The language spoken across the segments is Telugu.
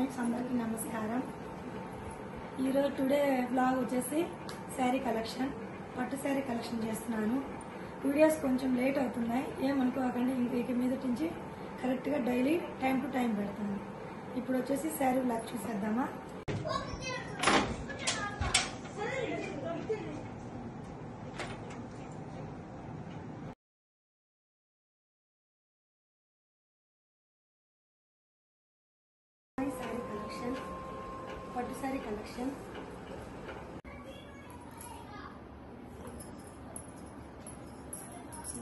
ఫ్రెండ్స్ అందరికీ నమస్కారం. ఈరోజు టుడే బ్లాగ్ వచ్చేసి శారీ కలెక్షన్, పట్టు శారీ కలెక్షన్ చేస్తున్నాను. వీడియోస్ కొంచెం లేట్ అవుతున్నాయి, ఏమనుకోకండి. ఇక మీద నుంచి కరెక్ట్గా డైలీ టైం టు టైం పెడతాను. ఇప్పుడు వచ్చేసి శారీ బ్లాగ్ చూసేద్దామా. శారీ కలెక్షన్, పట్టు శారీ కలెక్షన్.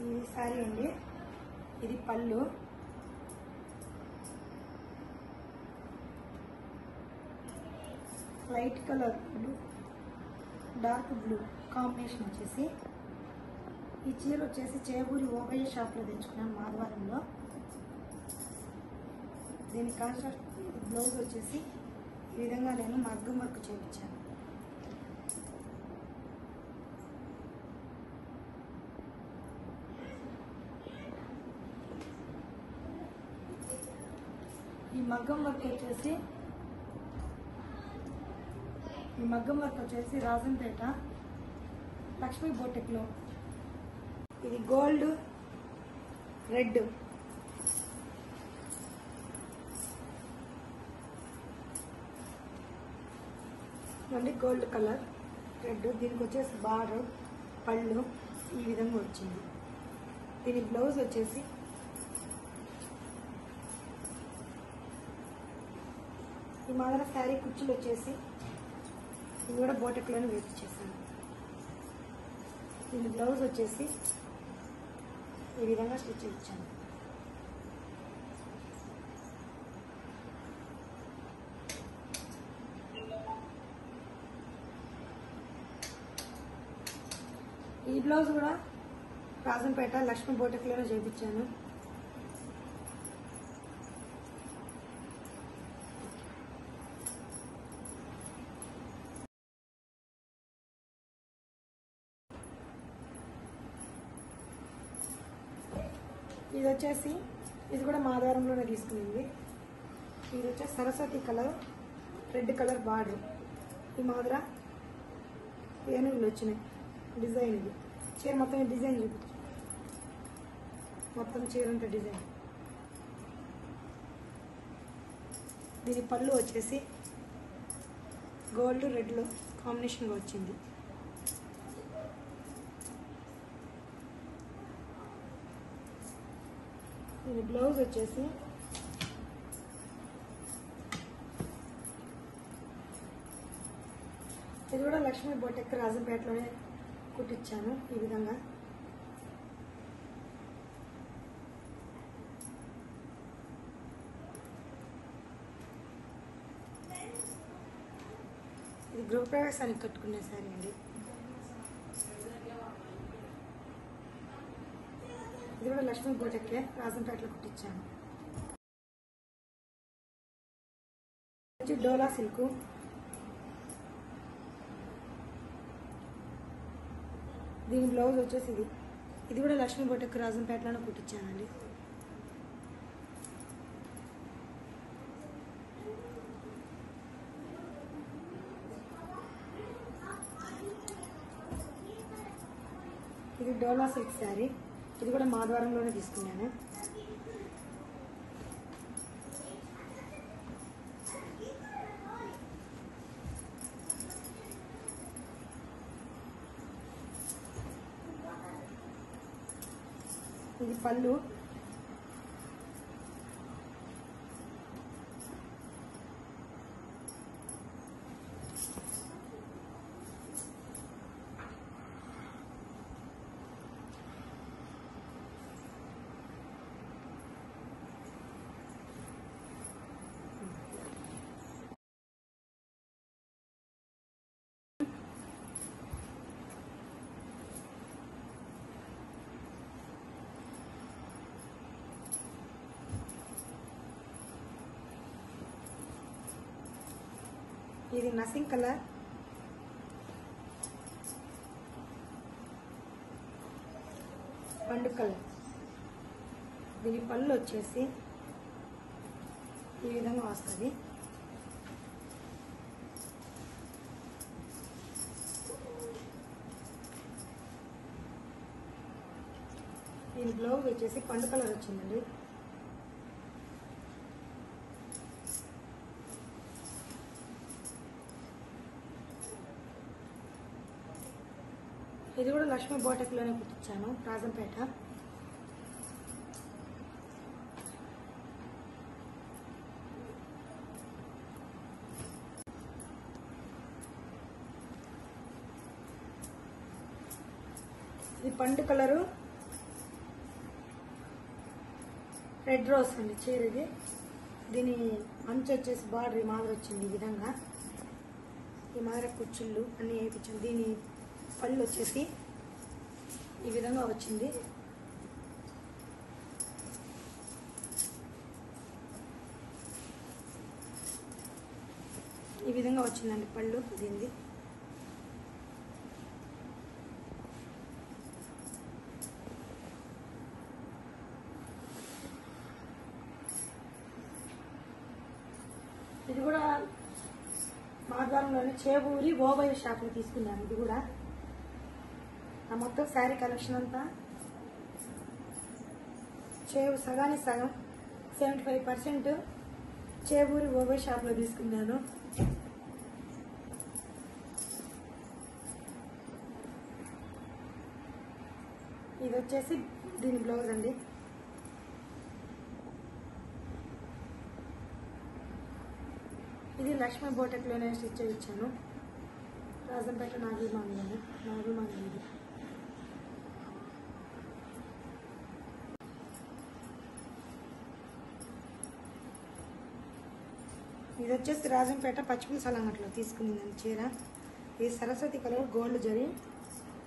ఈ శారీ అండి, ఇది పళ్ళు. Light colour blue, dark blue combination వచ్చేసి. ఈ చీర వచ్చేసి చేబూరి ఓబయ్య షాప్లో తెచ్చుకున్నాను, మాధవరంలో. దీని కాన్సెప్ట్ బ్లౌజ్ వచ్చేసి ఈ విధంగా నేను మగ్గం వర్క్ చేయించాను. ఈ మగ్గం వర్క్ వచ్చేసి రాజంపేట లక్ష్మీ బోటెక్లో. ఇది గోల్డ్ రెడ్, మళ్ళీ గోల్డ్ కలర్ రెడ్. దీనికి వచ్చేసి బార్డర్ పళ్ళు ఈ విధంగా వచ్చింది. దీని బ్లౌజ్ వచ్చేసి ఈ మాదిరి శారీ కుర్చీలు వచ్చేసి ఇది కూడా బోటెక్లోనే వేపించేసాను. దీని బ్లౌజ్ వచ్చేసి ఈ విధంగా స్టిచ్ ఇచ్చాను. ఈ బ్లౌజ్ కూడా రాజంపేట లక్ష్మీ బోటెక్లోనే చేయించాను. ఇది వచ్చేసి ఇది కూడా మాధవరంలోనే తీసుకునింది. ఇది వచ్చేసి Saraswati colour red colour border. ఈ మాదిర ఏనుగులు వచ్చినాయి డిజైన్. ఇది చీర మొత్తం డిజైన్ చూపించు, మొత్తం చీర అంతా డిజైన్. దీని పళ్ళు వచ్చేసి గోల్డ్ రెడ్లో కాంబినేషన్గా వచ్చింది. దీని బ్లౌజ్ వచ్చేసి ఇది కూడా లక్ష్మీ బోటెక్ రాజంపేటలోనే కుట్టించాను. ఈ విధంగా ఇది గృహప్రవేశానికి కట్టుకునే శారీ అండి. ఇది కూడా లక్ష్మీ బోటెక్కే రాజంపేటలో కుట్టించాను. డోలా సిల్క్. దీని బ్లౌజ్ వచ్చేసి ఇది కూడా లక్ష్మీ బోటెక్ రాజంపేటలోనే కుట్టించానండి. ఇది డోలా సిల్క్ శారీ. ఇది కూడా మాధవరంలోనే తీసుకున్నాను. ఇది పళ్ళు. ఇది నసింగ్ కలర్, పండు కలర్. దీని పళ్ళు వచ్చేసి ఈ విధంగా వస్తుంది. దీని బ్లౌజ్ వచ్చేసి పండు కలర్ వచ్చిందండి. ఇది కూడా లక్ష్మీ బోటక్లోనే కుట్టించాను, రాజంపేట. ఇది పండు కలరు రెడ్ రోజ్ అండి చీర ఇది. దీని అంచు వచ్చేసి బార్డర్ ఈ మాదిరి వచ్చింది, ఈ విధంగా ఈ మాదిరి కుచ్చుళ్ళు అన్నీ వేయించాను. దీని పళ్ళు వచ్చేసి ఈ విధంగా వచ్చింది. ఈ విధంగా వచ్చిందండి పళ్ళు దీనిది. ఇది కూడా మార్గారంలోని చేబూరి ఓబై షాప్లో తీసుకున్నాను. ఇది కూడా ఆ మొత్తం శారీ కలెక్షన్ అంతా సగానికి సగం 75% చేబూరి ఓబై షాప్లో తీసుకున్నాను. ఇది వచ్చేసి దీని బ్లౌజ్ అండి. ఇది లక్ష్మీ బోటక్లోనే స్టిచ్ ఇచ్చాను, రాజంపేట నాగులమాంగ. ఇది వచ్చేసి రాజంపేట పచ్చిపుల సలంగట్లో తీసుకునిందండి చీర. ఇది సరస్వతి కలర్ గోల్డ్ జరీ,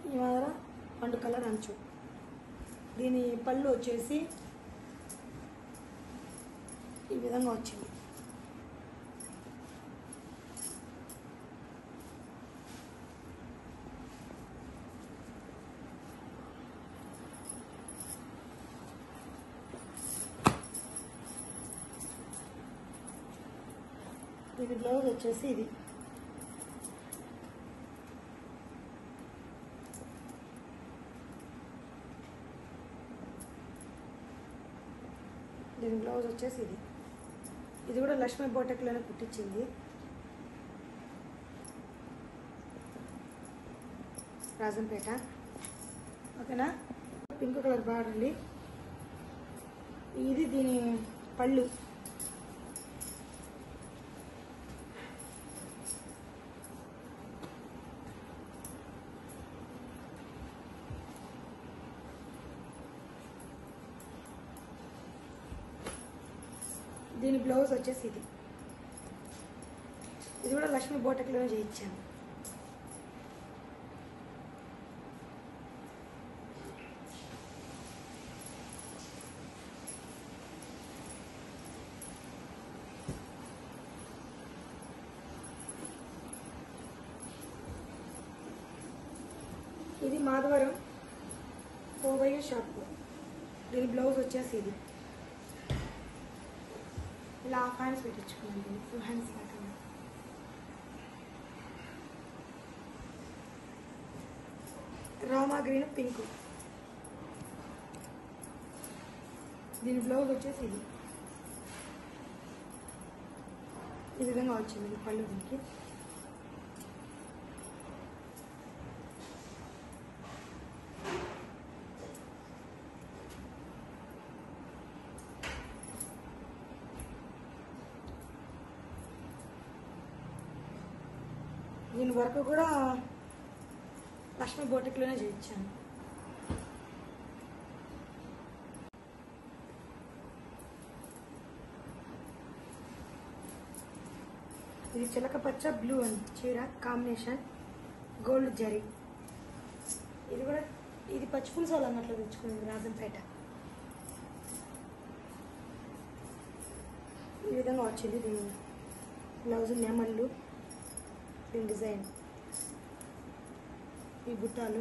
ఈ మాదిర పండు కలర్ అంచు. దీని పళ్ళు వచ్చేసి ఈ విధంగా వచ్చింది. ఇది బ్లౌజ్ వచ్చేసి ఇది. దీని బ్లౌజ్ వచ్చేసి ఇది. ఇది కూడా లక్ష్మీ బోటక్లోనే కుట్టించింది, రాజంపేట. ఓకేనా. పింక్ కలర్ బార్డర్ అండి. ఇది దీని పళ్ళు. దీని బ్లౌజ్ వచ్చేసి ఇది. ఇది కూడా లక్ష్మీ బోటక్లోనే చేయించాను. ఇది మాధవరం ఓబయ్య షాప్. దీని బ్లౌజ్ వచ్చేసి ఇది. ఇలా హాఫ్ హ్యాండ్స్ పెట్టించుకోండి, ఫుల్ హ్యాండ్స్ కాకుండా. Rama green pink. దీని బ్లౌజ్ వచ్చేసి ఇది. ఈ విధంగా వచ్చింది పళ్ళు దీనికి. దీని వరకు కూడా లక్ష్మీ బోటిక్లోనే చేయించాను. ఇది చిలక పచ్చ బ్లూ అని చీర కాంబినేషన్, గోల్డ్ జరీ. ఇది కూడా ఇది పచ్చిపులుసు అన్నట్లు తెచ్చుకుంది రాజంపేట. ఈ విధంగా వచ్చింది దీని బ్లౌజ్. నెమళ్ళు దీని డిజైన్, ఈ బుట్టాలు.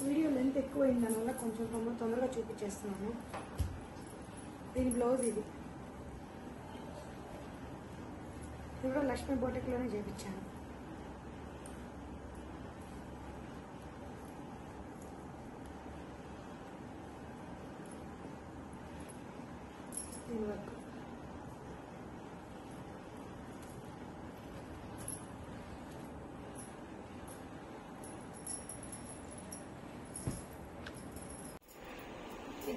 వీడియో లెంత్ ఎక్కువైంది, దానివల్ల కొంచెం తొందరగా చూపించేస్తున్నాను. దీని బ్లౌజ్ ఇది. ఇది కూడా లక్ష్మీ బోటిక్లోనే చేయించాను. దీని వర్క్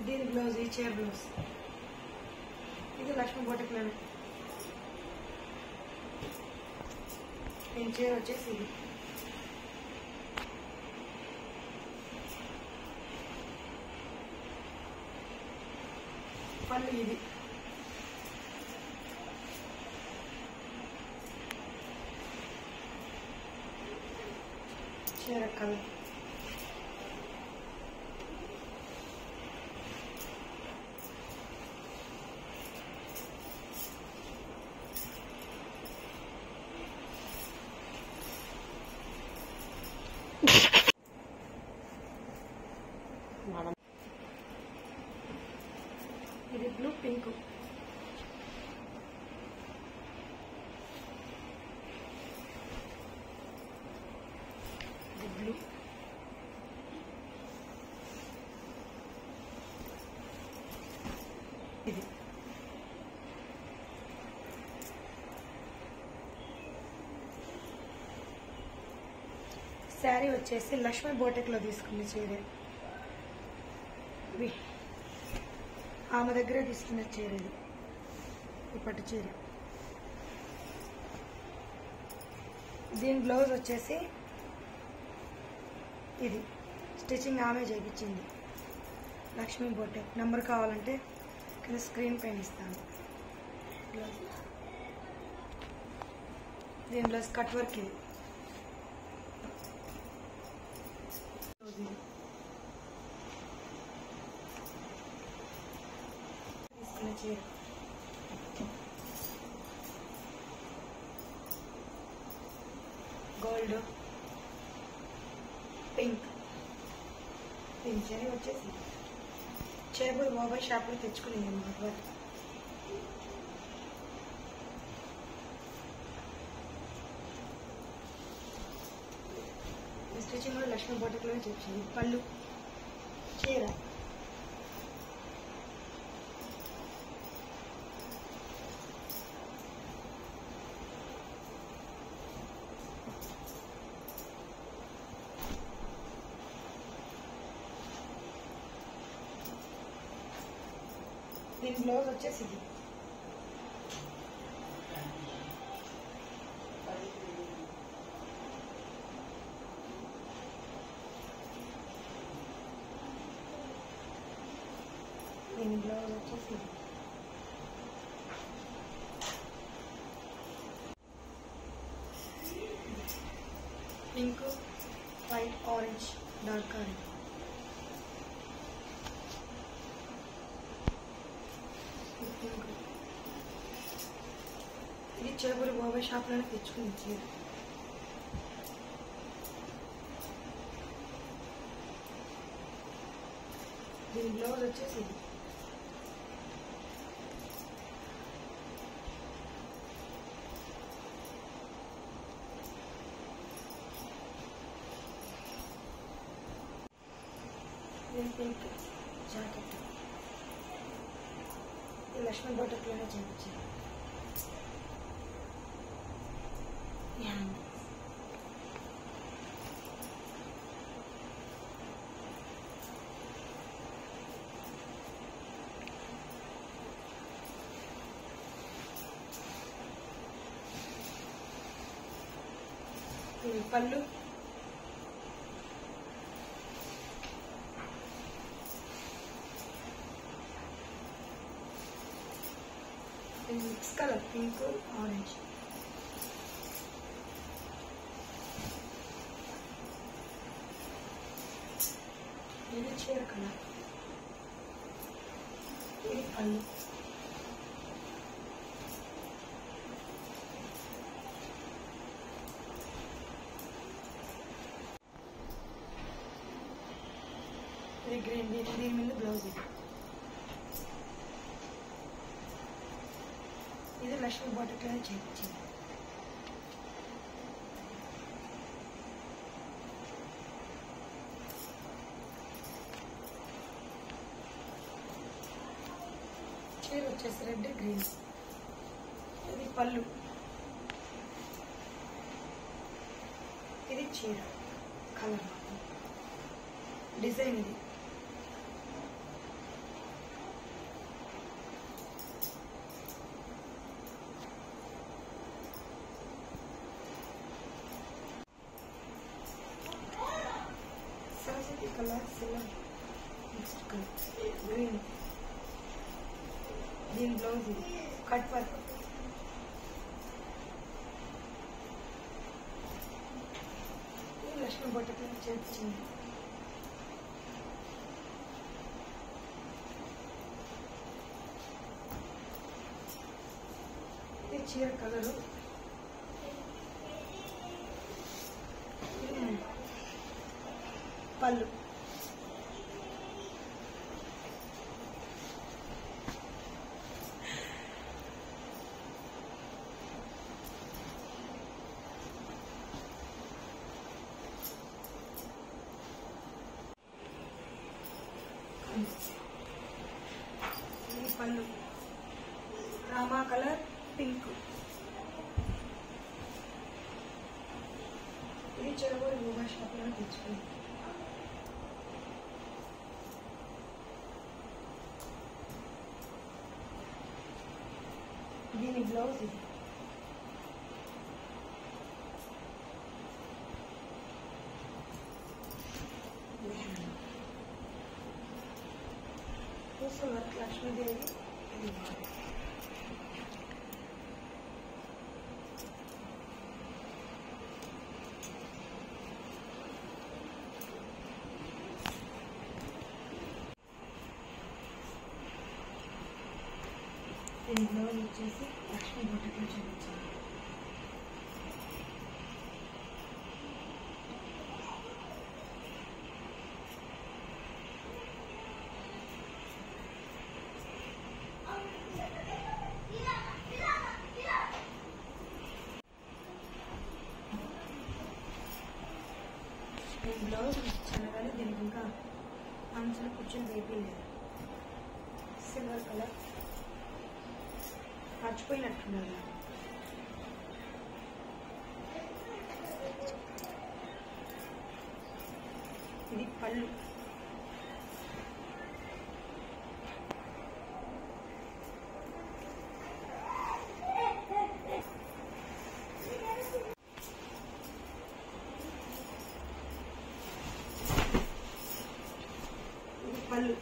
దీని బ్లౌజ్, ఈ చీర బ్లౌజ్. ఇది లక్ష్మీ బొటిక్లోనే. దీని చీర వచ్చేసి ఇది. పళ్ళు ఇది. చీర కలర్. ఇది బ్లూ పింక్. ఇది బ్లూ. ఇది శారీ వచ్చేసి లక్ష్మీ బోటెక్లో తీసుకున్న చీర. ఆమె దగ్గరే తీసుకున్న చీర ఇది. ఈ పట్టు చీర. దీని బ్లౌజ్ వచ్చేసి ఇది. స్టిచ్చింగ్ ఆమె చేయించింది. లక్ష్మీ బోటెక్. నెంబర్ కావాలంటే కింద స్క్రీన్ పైన ఇస్తాను. బ్లౌజ్. దీని బ్లౌజ్ కట్ వర్క్ ఇది. చీర గోల్డ్, పింక్. దీని చీర వచ్చేసి చేపూరు మొబైల్ షాప్లో తెచ్చుకునేది మా. స్టిచ్చింగ్ కూడా లక్ష్మీ బొటిక్లోనే చెప్పింది. పళ్ళు చీర. దీని బ్లౌజ్ వచ్చేసి ఇది. దీని బ్లౌజ్ వచ్చేసి ఇది. Pink, white, orange, dark orange. ఇది చేపూరు మొబైల్ షాప్లోనే తెచ్చుకుని చీర. దీని బ్లౌజ్ వచ్చేసి ఇది. దీని పింక్ జాకెట్. ఇది లక్ష్మీ బొటిక్లోనే చేయించారు. పళ్ళు మిక్స్ కలర్ పింక్ ఆరెంజ్. ఇది చీర కలర్. ఇది పళ్ళు. ఇది గ్రీన్. దీని మీద బ్లౌజ్. ఇది లక్ష్మీ బొటిక్లోనే చేయించింది. చీర వచ్చేసి రెడ్ గ్రీన్. ఇది పళ్ళు, ఇది చీర కలర్ మొత్తం డిజైన్. ఇది Saraswati colour silver next colour green. దీని బ్లౌజ్ ఇది కట్ వర్క్. లక్ష్మీ బొట్టకి చేర్చింది. ఇది చీర కలరు. పళ్ళు ఇది పళ్ళు రామా కలర్ పింక్. ఇది చెరగూరి యోగా షాప్లో తెచ్చుకుంది. దీని బ్లౌజ్ ఇది. వర్క్ లక్ష్మీదేవి. దీని బ్లౌజ్ వచ్చేసి లక్ష్మీ బొట్టతో చూపించాను. దీని బ్లౌజ్ చిన్నగానే దీనికి ఇంకా మంచిగా కూర్చొని వేయలేదు. సిల్వర్ కలర్ మర్చిపోయినట్టున్నారు. ఇది పళ్ళు. ఇది పళ్ళు.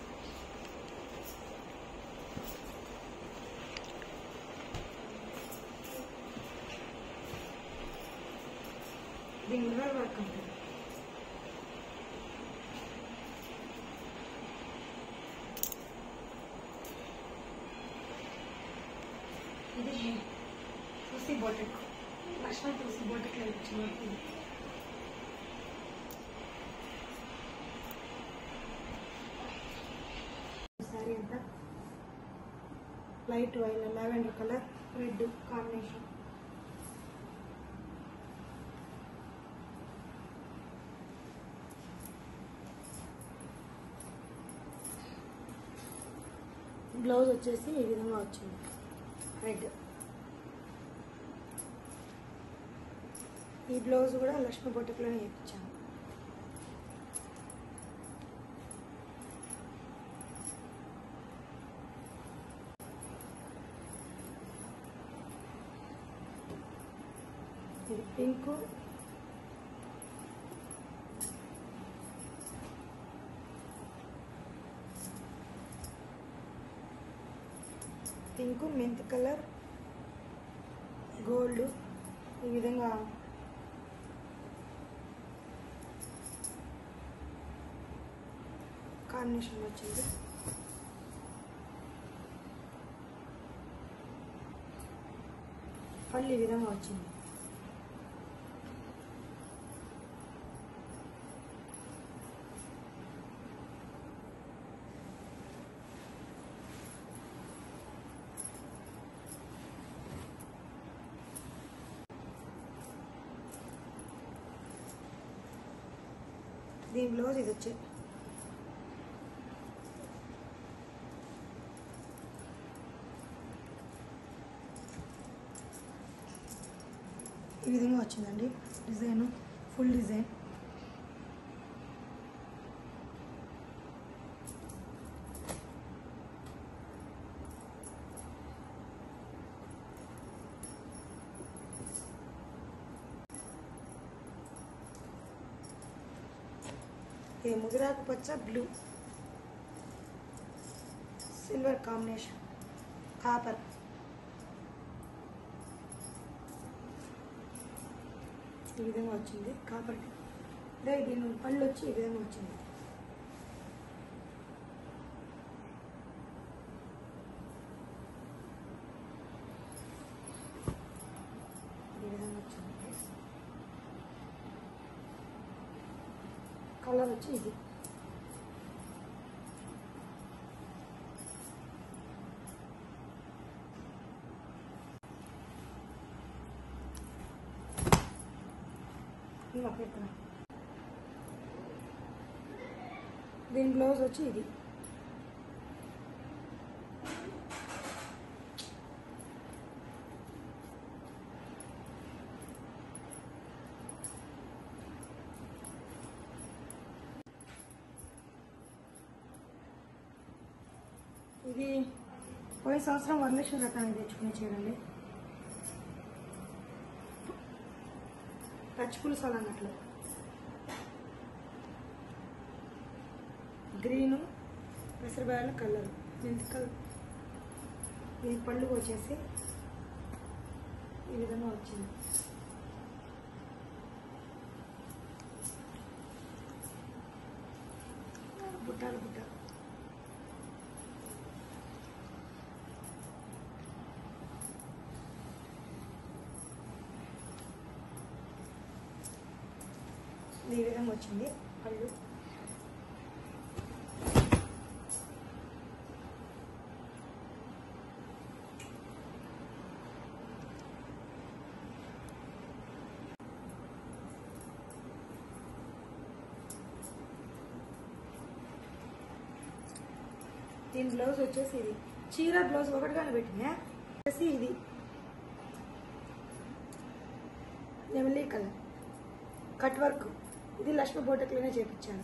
దీని మిర్రర్ వర్క్ ఉంటుంది. ఇది తులసి బోటెక్, లక్ష్మీ తులసి బోటెక్ ఇచ్చిన సారీ అంతా light lavender colour red combination. Blouse వచ్చేసి ఈ విధంగా వచ్చింది రెడ్. ఈ బ్లౌజ్ కూడా లక్ష్మీ బొట్టకులోనే వేయించాను. ఇది pink, pink mint colour gold. ఈ విధంగా కాంబినేషన్ వచ్చింది. పళ్ళు ఈ విధంగా వచ్చింది. దీని బ్లౌజ్ ఇది వచ్చే ఈ విధంగా వచ్చిందండి డిజైన్, ఫుల్ డిజైన్. ఇది ముదిరాకు పచ్చ బ్లూ సిల్వర్ కాంబినేషన్, కాపర్. ఈ విధంగా వచ్చింది కాపర్. అదే దీని పళ్ళు వచ్చి ఈ విధంగా వచ్చింది. ఈ విధంగా వచ్చింది. కలర్ వచ్చి ఇది. దీని బ్లౌజ్ వచ్చి ఇది. ఇది పోయిన సంవత్సరం వరలక్ష్మి రకాన్ని తెచ్చుకుని చూడండి. పచ్చి పులుసాలు అన్నట్లు గ్రీను, పెసరబాయల కలర్, మెంతి కలర్. ఈ పళ్ళు వచ్చేసి ఈ విధంగా వచ్చింది. బుట్టాలు బుట్టాలు. ఈ విధంగా వచ్చింది పళ్ళు. దీని బ్లౌజ్ వచ్చేసి ఇది. చీర బ్లౌజ్ ఒకటిగానే పెట్టినా వచ్చేసి ఇది నెమలి కలర్ కట్ వర్క్. ఇది లక్ష్మీ బోటక్లోనే చేపించాను.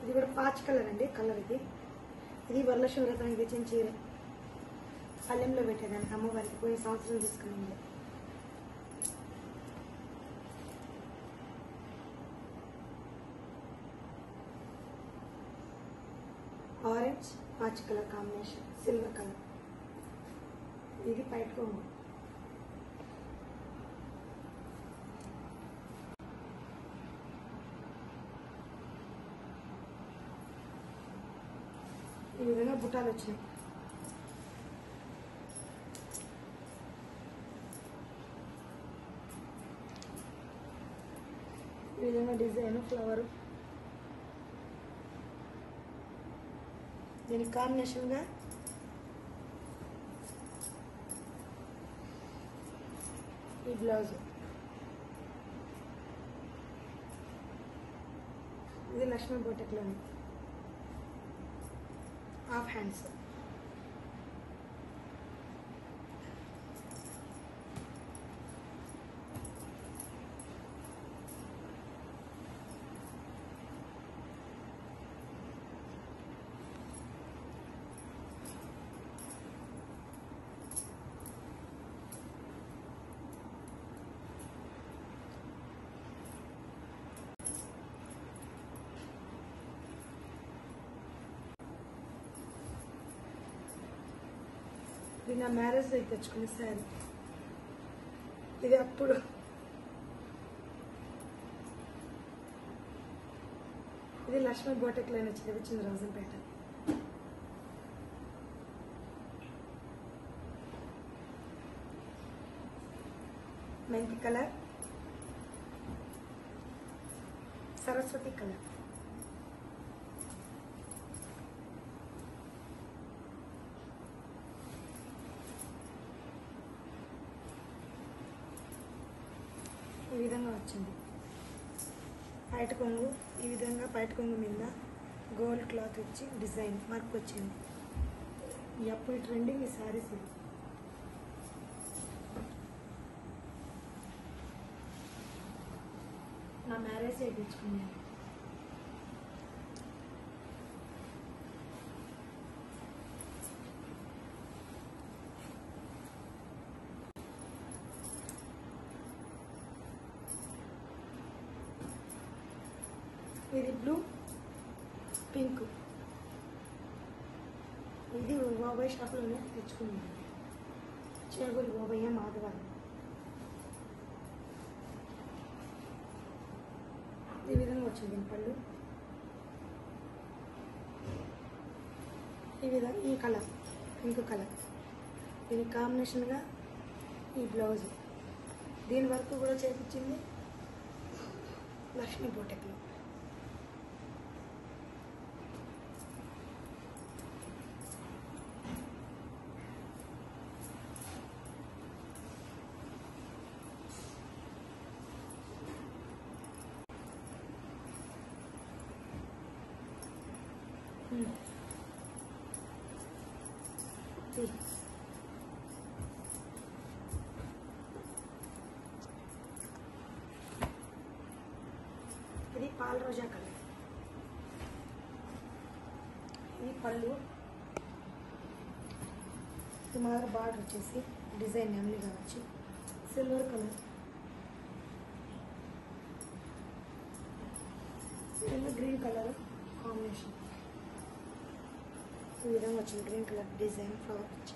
ఇది కూడా పాచ్ కలర్ అండి. కలర్ ఇది వరలక్ష్మి వ్రతానికి తెచ్చిన చీర. పల్లెంలో పెట్టేదానికి అమ్మవారికి పోయిన సంవత్సరం తీసుకుని. Orange patch colour combination, silver colour. ఇది పైట్ కొంగు. ఈ విధంగా బుట్టాలు వచ్చినాయి. ఈ విధంగా డిజైన్, ఫ్లవర్. దీనికి కాంబినేషన్గా ఈ బ్లౌజ్. ఇది లక్ష్మీ బోటక్లోని హాఫ్ హ్యాండ్స్. ఇది నా మ్యారేజ్ దగ్గర తెచ్చుకునే శారీ. ఇది అప్పుడు ఇది లక్ష్మీ బోటక్లోనే వచ్చింది రాజంపేట. మెంతి కలర్, సరస్వతి కలర్. వచ్చింది. పైట కొంగు ఈ విధంగా పైట కొంగు మీద గోల్డ్ క్లాత్ వచ్చి డిజైన్ వర్క్ వచ్చింది. ఎప్పుడు ట్రెండింగ్ ఈ శారీస్ ఇది. నా మ్యారేజ్ చేయించుకున్నాను. ఇది బ్లూ పింక్. ఇది బాబాయ్ షాప్లోనే తెచ్చుకున్నాను. చేగులు బాబాయ్ మాధవారి. ఈ విధంగా వచ్చింది పళ్ళు. ఈ విధంగా ఈ కలర్ పింక్ కలర్ దీనికి కాంబినేషన్గా ఈ బ్లౌజ్. దీని వరకు కూడా చేపించింది లక్ష్మీ బోటెక్లో. ఇది పాల రోజా కలర్. ఇది పళ్ళు. సుమారు బార్డర్ వచ్చేసి డిజైన్ నెమ్మదిగా వచ్చి silver colour. Green colour combination. ఈ విధంగా వచ్చింది గ్రీన్ కలర్ డిజైన్ ఫ్లవర్ వచ్చి.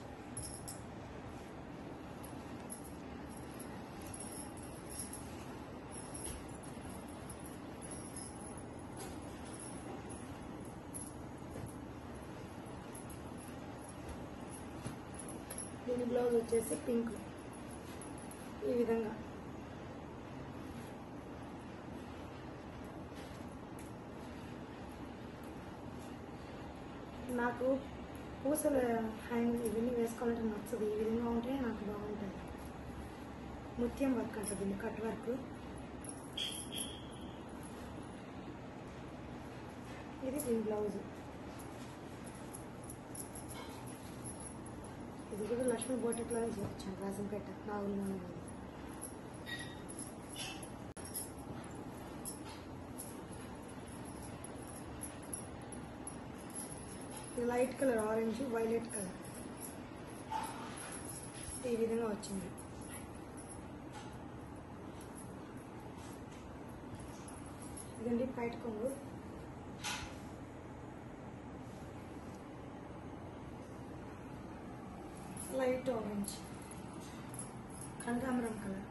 దీని బ్లౌజ్ వచ్చేసి పింక్. ఈ విధంగా నాకు పూసలు హ్యాంగ్ ఇవన్నీ వేసుకోవాలంటే నచ్చదు. ఈ విధంగా ఉంటే నాకు బాగుంటుంది. ముత్యం వర్క్ అంటుంది దీన్ని, కట్ వర్క్. ఇది దీని బ్లౌజ్. ఇది కూడా లక్ష్మీ బోటెక్లో చేయించాను రాజంపేట నాగులలోనే. ఇది light colour orange violet colour. ఈ విధంగా వచ్చింది. ఇదండి పైట కొంగు. లైట్ ఆరెంజ్ కనకాంబరం కలర్.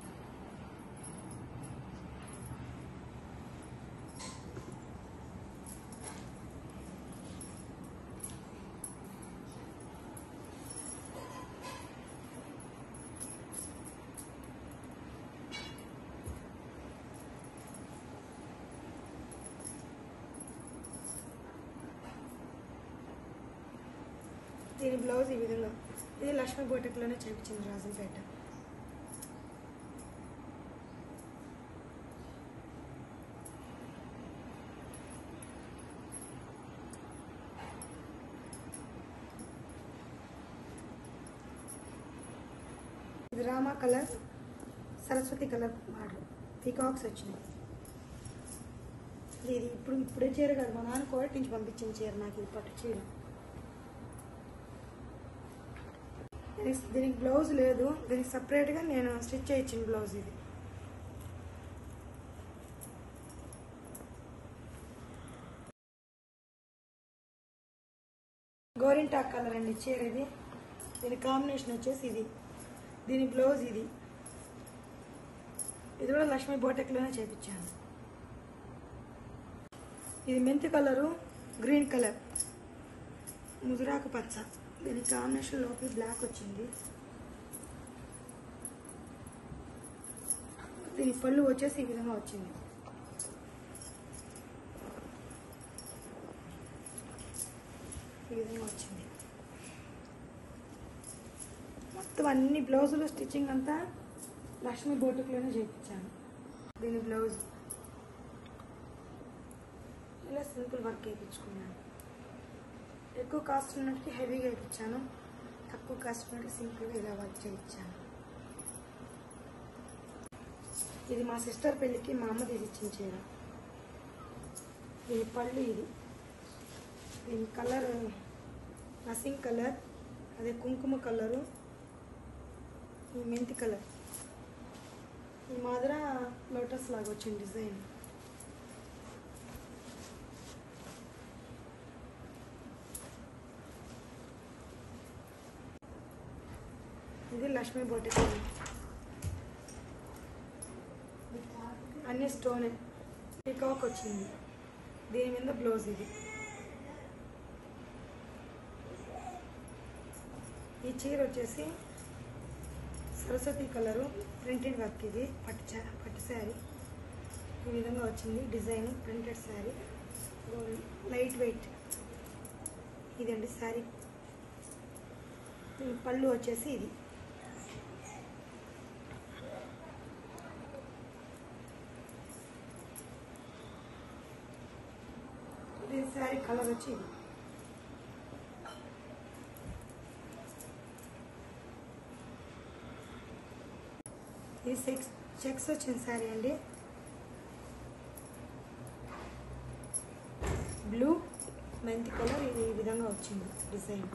దీని బ్లౌజ్ ఈ విధంగా. ఇది లక్ష్మీ బోటెక్లోనే చేయించింది రాజంపేట. ఇది Rama colour Saraswati colour model peacocks వచ్చినాయి. ఇది ఇప్పుడే చీర కాదు, మా నాన్న కోటి నుంచి పంపించిన చీర. నాకు ఇది పట్టు చీర. దీనికి బ్లౌజ్ లేదు, దీనికి సపరేట్గా నేను స్టిచ్ చేయించిన బ్లౌజ్ ఇది. గోరింటాక్ కలర్ అండి చీర ఇది. దీని కాంబినేషన్ వచ్చేసి ఇది. దీని బ్లౌజ్ ఇది. ఇది కూడా లక్ష్మీ బోటెక్లోనే చేయించాను. ఇది మెంతి కలరు గ్రీన్ కలర్ ముదురాకు పచ్చ. దీని కాంబినేషన్ లోపల బ్లాక్ వచ్చింది. దీని పళ్ళు వచ్చేసి ఈ విధంగా వచ్చింది. ఈ విధంగా వచ్చింది. మొత్తం అన్ని బ్లౌజులు స్టిచ్చింగ్ అంతా లక్ష్మీ బోటిక్లోనే చేయించాను. దీని బ్లౌజ్ ఇలా సింపుల్ వర్క్ వేయించుకున్నాను. ఎక్కువ కాస్ట్ ఉన్నట్టుకి హెవీగా వేయించాను, తక్కువ కాస్ట్ ఉన్నట్టు సింపుల్గా ఇలా వర్క్ చేయించాను. ఇది మా సిస్టర్ పెళ్ళికి మా అమ్మ తీసిచ్చిన చీర. ఇది పళ్ళు. దీని కలర్ నసింగ్ కలర్, అదే కుంకుమ కలరు, ఈ మెంతి కలర్. ఈ మాదిర లోటస్ లాగా వచ్చింది డిజైన్. ఇది లక్ష్మీ బొటిక్, అన్ని స్టోనే, పీకాక్ వచ్చింది. దీని మీద బ్లౌజ్. ఈ చీర వచ్చేసి సరస్వతి కలరు, ప్రింటెడ్ వర్క్. ఇది పట్టు శారీ ఈ విధంగా వచ్చింది design, printed sari, light weight. ఇదండి శారీ. పళ్ళు వచ్చేసి ఇది. దీని శారీ కలర్ వచ్చి ఇది. ఇది చెక్స్ వచ్చిన శారీ అండి. బ్లూ మెంతి కలర్. ఇది ఈ విధంగా వచ్చింది డిజైన్.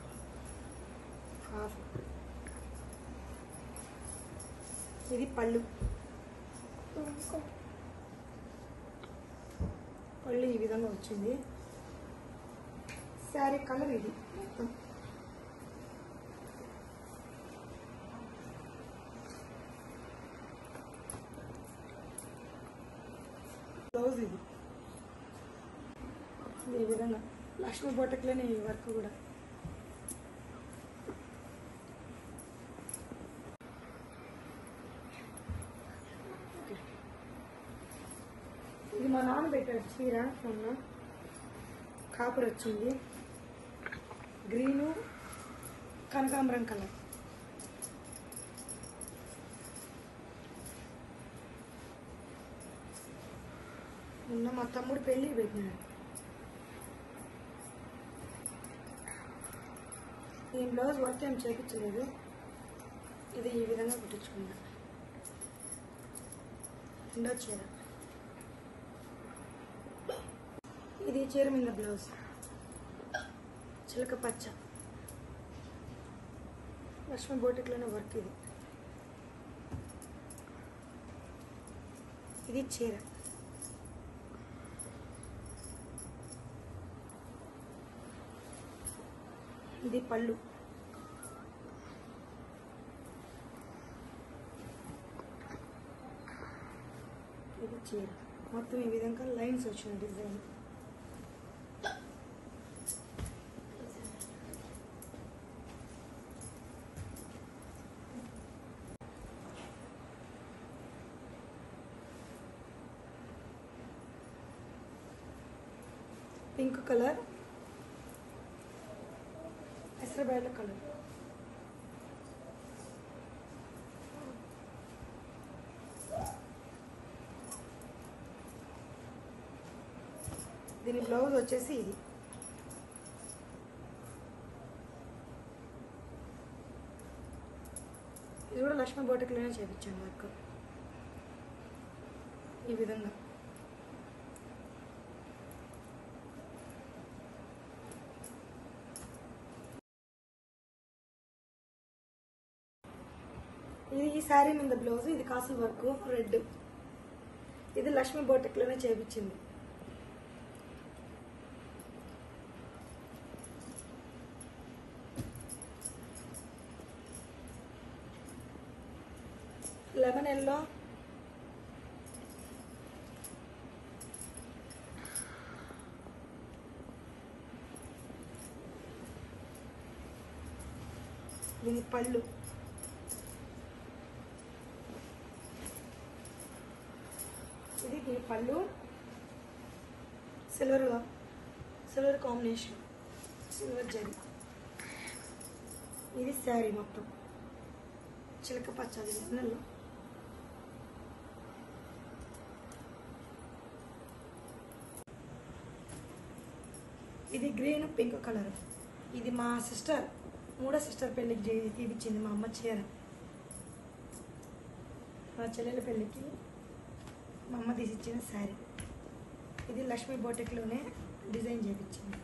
హాఫ్. ఇది పళ్ళు. పళ్ళు ఈ విధంగా వచ్చింది. శారీ కలర్ ఇది. బ్లౌజ్ ఇది ఈ విధంగా. లక్ష్మీ బొటిక్లోనే ఈ వర్క్ కూడా. ఇది మా నాన్న పెట్టాడు చీర మొన్న. కాపర్ వచ్చింది, గ్రీను కనకాంబరం కలర్. మొన్న మా తమ్ముడు పెళ్ళి పెట్టినాడు. ఈ బ్లౌజ్ వర్క్ ఏం చేయించలేదు, ఇది ఈ విధంగా కుట్టించుకున్నా. రెండో చీర. ఇది చీర మీద బ్లౌజ్ చిలక పచ్చ, లక్ష్మీ బొటిక్లోనే వర్క్. ఇది చీర. ఇది పళ్ళు. ఇది చీర. మొత్తం ఈ విధంగా లైన్స్ వచ్చిన డిజైన్. పింక్ కలర్, ఎసరబయల కలర్. దీని బ్లౌజ్ వచ్చేసి ఇది. ఇది కూడా లక్ష్మీ బొటిక్లోనే చేయించాను వర్క్ ఈ విధంగా. ఇది ఈ శారీ మీద బ్లౌజ్. ఇది కాసుల వర్క్ రెడ్. ఇది లక్ష్మీ బొటిక్లోనే చేయించింది. లెమన్ ఎల్లో, దీని పళ్ళు. ఇది దీని పళ్ళు సిల్వర్ కాంబినేషన్, సిల్వర్ జరీ. ఇది శారీ మొత్తం చిలక పచ్చ. అది నెలలో ఇది గ్రీన్ పింక్ కలర్. ఇది మా సిస్టర్ మూడో సిస్టర్ పెళ్ళికి తీపిచ్చింది మా అమ్మ చీర. మా చెల్లెల పెళ్ళికి మా అమ్మ తీసిచ్చిన శారీ. ఇది లక్ష్మీ బోటిక్లోనే డిజైన్ చేయించింది.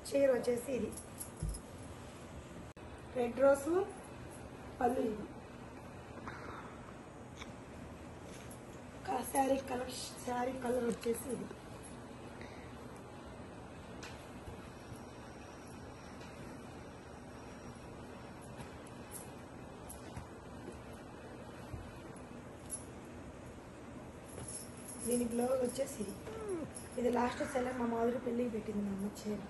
చీర వచ్చేసి ఇది రెడ్ రోసు పళ్ళు. ఇది శారీ కలర్ వచ్చేసి ఇది. దీని బ్లౌజ్ వచ్చేసి ఇది. ఇది లాస్ట్ సెలర్ మా మాధురి పెళ్ళికి పెట్టింది మా అమ్మ చీర.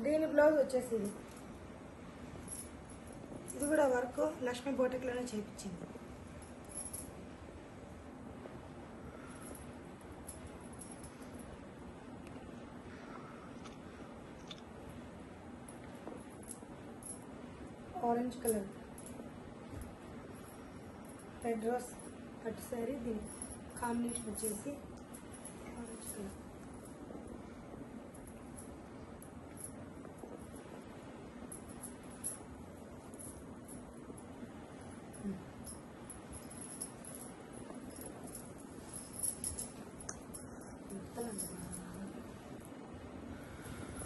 దీని బ్లౌజ్ వచ్చేసి ఇది. ఇది కూడా వర్క్ లక్ష్మీ బోటిక్లోనే చేయించింది. ఆరెంజ్ కలర్ రెడ్ రోస్ పట్టు శారీ. దీని కాంబినేషన్ వచ్చేసి ఆరెంజ్ కలర్.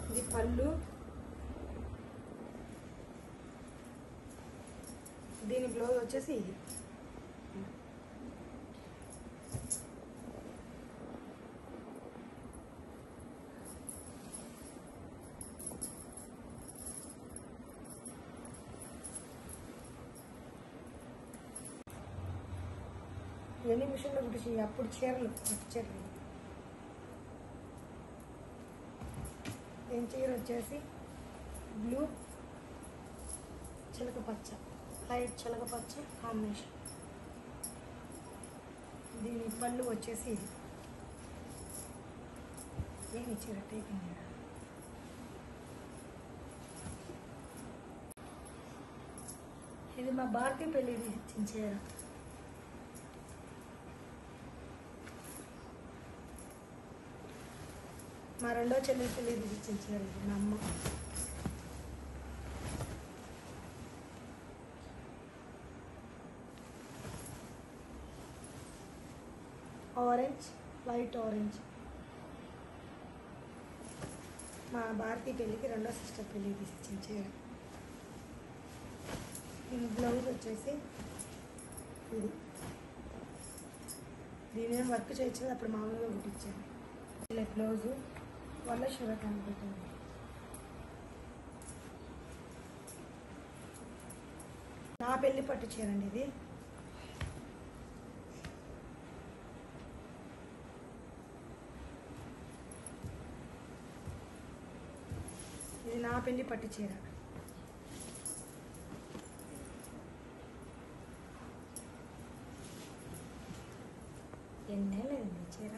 ఇది పళ్ళు. దీని బ్లౌజ్ వచ్చేసి ఇది. ఎన్ని మిషన్లో కుట్టించి అప్పుడు చీరలు పట్టు చీరలు. దీని చీర వచ్చేసి బ్లూ చిలక పచ్చ, లైట్ చిలక పచ్చ కాంబినేషన్. దీని పళ్ళు వచ్చేసి ఇది. ఏమి చీర టేకింగ్. ఇది మా భారతీయ పెళ్ళి ఇచ్చిన చీర. మా రెండో చెల్లి పెళ్ళి ఇచ్చిన చీర ఇది మా అమ్మ. Orange, light orange. మా భారతీ పెళ్ళికి రెండో సిస్టర్ పెళ్ళి తీసిచ్చిన చీర. దీని బ్లౌజ్ వచ్చేసి ఇది. దీనేం వర్క్ చేయొచ్చు, అప్పుడు మామూలుగా కుట్టించాను. ఇలా బ్లౌజు వల్ల శివకాంతి పెట్టింది. నా పెళ్ళి పట్టు చీరండి ఇది. ఇది నా పెళ్ళి పట్టు చీర. ఎన్నేళ్ళైంది చీర.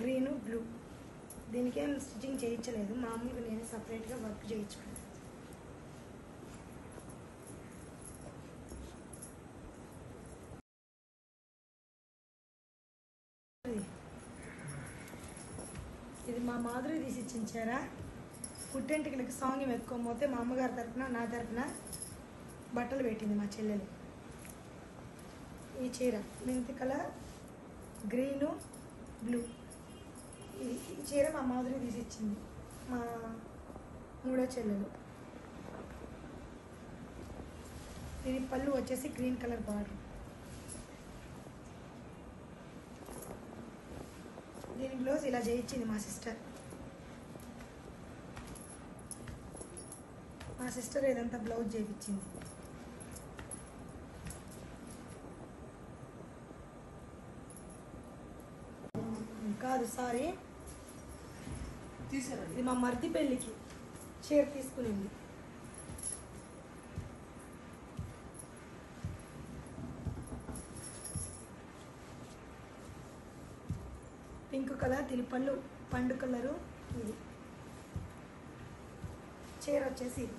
Green blue. దీనికేం స్టిచ్చింగ్ చేయించలేదు, మామూలుగా నేను సపరేట్గా వర్క్ చేయించుకున్నాను. ఇది మా మాధురి తీసి ఇచ్చిన చీర. పుట్టెంటికలకి సాంగ్ ఎత్తుకోకపోతే మా అమ్మగారి తరఫున నా తరఫున బట్టలు పెట్టింది మా చెల్లెలు. ఈ చీర మెంతి కలర్, గ్రీను బ్లూ. ఈ చీర మా మాధురి తీసి ఇచ్చింది, మా మూడో చెల్లెలు. దీని పళ్ళు వచ్చేసి గ్రీన్ కలర్ బార్డర్. దీని బ్లౌజ్ ఇలా చేయించింది మా సిస్టర్. మా సిస్టర్ ఇదంతా బ్లౌజ్ చేయించింది. కాదు సారీ, ఇది మా మర్ది పెళ్ళికి చీర తీసుకునింది. పింక్ కలర్, దీని పండు కలరు. ఇది చీర వచ్చేసి ఇది.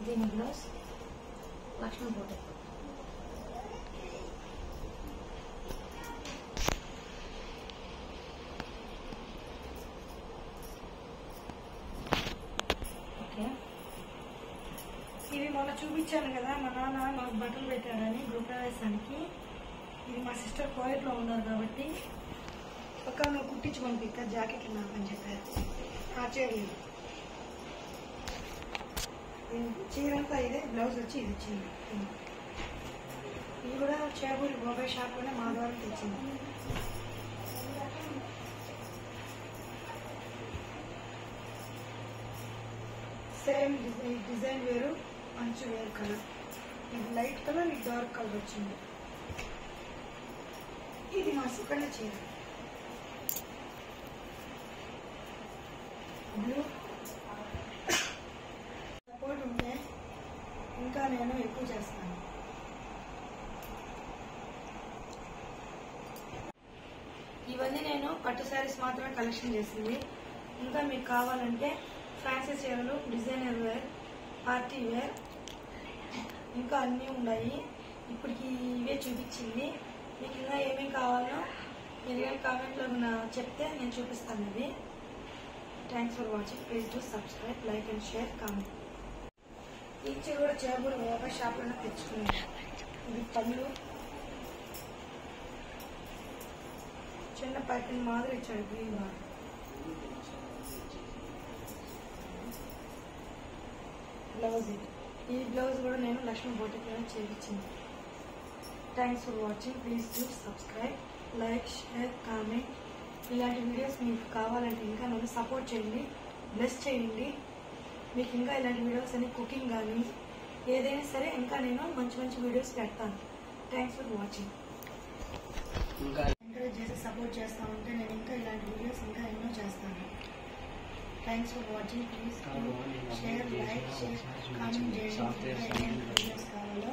దీని బ్లౌజ్ లక్ష్మీ బోట. ఓకే, ఇవి మొన్న చూపించాను కదా, మా నాన్న నాకు బట్టలు పెట్టాడని గృహప్రవేశానికి. ఇది మా సిస్టర్ కోయట్లో ఉన్నారు కాబట్టి ఒక నువ్వు కుట్టించి పంపిస్తా జాకెట్లు నాకు అని చెప్పారు. ఆ చీరలు చీర అంతా ఇదే, బ్లౌజ్ వచ్చి ఇది వచ్చింది. ఇది కూడా చేపూరి మొబైల్ షాప్లోనే మా ద్వారా తెచ్చింది. సేమ్ డిజైన్ వేరు, మంచి వేరు కలర్. ఇది లైట్ కలర్, ఇది డార్క్ కలర్ వచ్చింది. ఇది మా సుకన్య చీర బ్లూ. సపోర్ట్ ఉంటే ఇంకా నేను ఎక్కువ చేస్తాను. ఇవన్నీ నేను పట్టు శారీస్ మాత్రమే కలెక్షన్ చేసింది. ఇంకా మీకు కావాలంటే ఫ్యాన్సీ చీరలు, డిజైనర్ వేర్, పార్టీ వేర్ ఇంకా అన్నీ ఉన్నాయి. ఇప్పటికి ఇవే చూపించింది. మీకు ఇంకా ఏమేమి కావాలో మీరు కామెంట్లో చెప్తే నేను చూపిస్తాను. అది thanks for watching. Please do subscribe, like and share, comment. ఈ చీర కూడా చేపూరు వ్యాపార షాప్లోనే తెచ్చుకున్నాను. ఇది పళ్ళు చిన్న ప్యాకెట్ మాదిరి ఇచ్చాడు, గ్రీన్ బాగా. బ్లౌజ్ ఇది. ఈ బ్లౌజ్ కూడా నేను లక్ష్మీ బోటిక్లోనే చేయించింది. Thanks for watching. Please do subscribe, like, share, comment. ఇలాంటి వీడియోస్ మీకు కావాలంటే ఇంకా నన్ను సపోర్ట్ చేయండి, బ్లెస్ చేయండి. మీకు ఇంకా ఇలాంటి వీడియోస్ అన్ని కుకింగ్ కానీ ఏదైనా సరే ఇంకా నేను మంచి మంచి వీడియోస్ పెడతాను. Thanks for watching. ఎంకరేజ్ చేసి సపోర్ట్ చేస్తూ ఉంటే నేను ఇంకా ఇలాంటి వీడియోస్ ఇంకా ఎన్నో చేస్తాను. Thanks for watching. Please share, like, share, comment చేయండి. ఇంకా ఎలాంటి వీడియోస్ కావాలో